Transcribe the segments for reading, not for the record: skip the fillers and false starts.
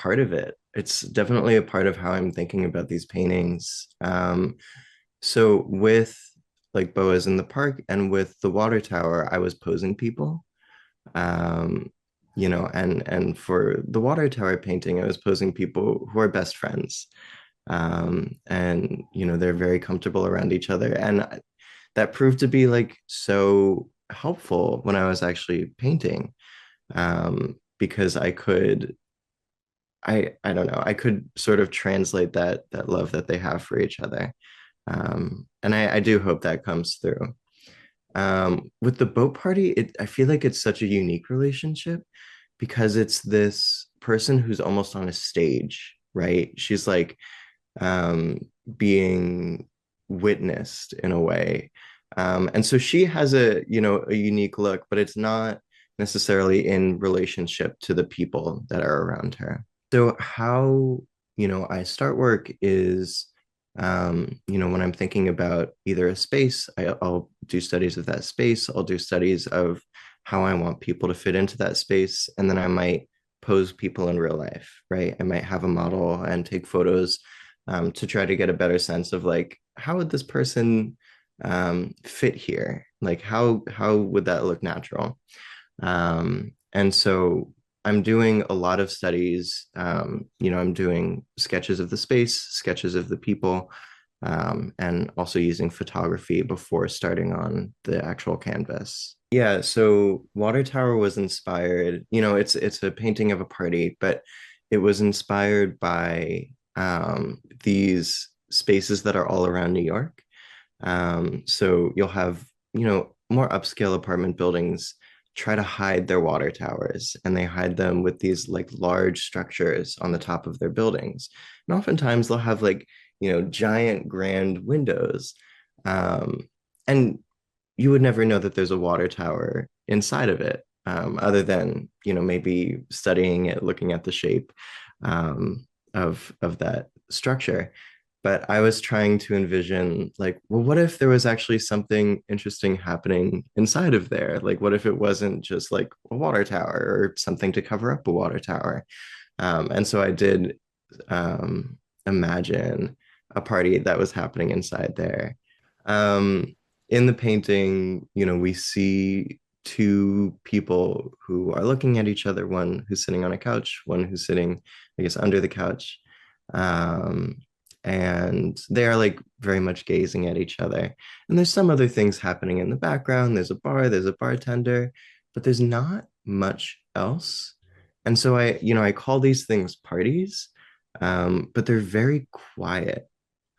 part of it. It's definitely a part of how I'm thinking about these paintings. So with like Boas in the Park and with the water tower, I was posing people. Um, and for the water tower painting, I was posing people who are best friends. And they're very comfortable around each other. And that proved to be like so helpful when I was actually painting. Because I don't know, I could sort of translate that love that they have for each other. And I do hope that comes through. With the boat party, I feel like it's such a unique relationship because it's this person who's almost on a stage, right? She's like um, being witnessed in a way. And so she has a unique look, but it's not necessarily in relationship to the people that are around her. So how I start work is, when I'm thinking about either a space, I'll do studies of that space. I'll do studies of how I want people to fit into that space. And then I might pose people in real life, right? I might have a model and take photos to try to get a better sense of like, how would this person fit here? Like, how would that look natural? And so I'm doing a lot of studies. I'm doing sketches of the space, sketches of the people, and also using photography before starting on the actual canvas. Yeah, so Water Tower was inspired, it's a painting of a party, but it was inspired by these spaces that are all around New York. So you'll have, more upscale apartment buildings try to hide their water towers, and they hide them with these like large structures on the top of their buildings. And oftentimes they'll have like, giant grand windows. Um, and you would never know that there's a water tower inside of it, other than, maybe studying it, looking at the shape of that structure. But I was trying to envision, like, well, what if there was actually something interesting happening inside of there? Like, what if it wasn't just like a water tower or something to cover up a water tower? And so I did imagine a party that was happening inside there. Um, in the painting, we see two people who are looking at each other, one who's sitting on a couch, one who's sitting, I guess, under the couch. Um, and they are like very much gazing at each other. And there's some other things happening in the background. There's a bar, there's a bartender, but there's not much else. And so I call these things parties, but they're very quiet.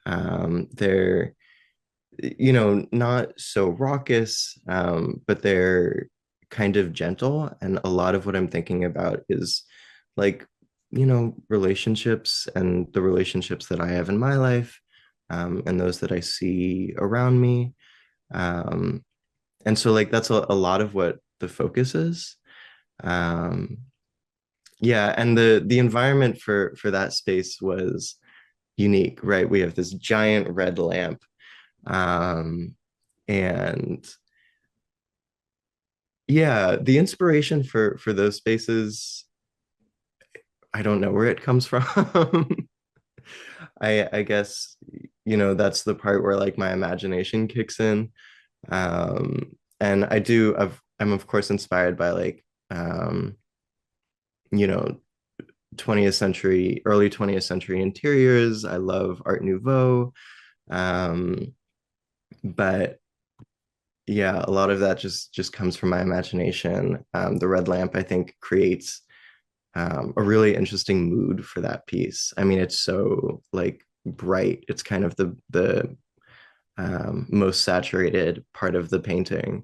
They're not so raucous, but they're kind of gentle. And a lot of what I'm thinking about is like, relationships and the relationships that I have in my life, and those that I see around me. Um, and so like that's a lot of what the focus is. Um, yeah, and the environment for that space was unique, right? We have this giant red lamp, um, and yeah, the inspiration for those spaces, I don't know where it comes from. I guess, that's the part where like my imagination kicks in. And I'm of course inspired by like you know 20th century, early 20th century interiors. I love Art Nouveau. Um, but yeah, a lot of that just comes from my imagination. The red lamp, I think, creates a really interesting mood for that piece. I mean, it's so like bright. It's kind of the most saturated part of the painting.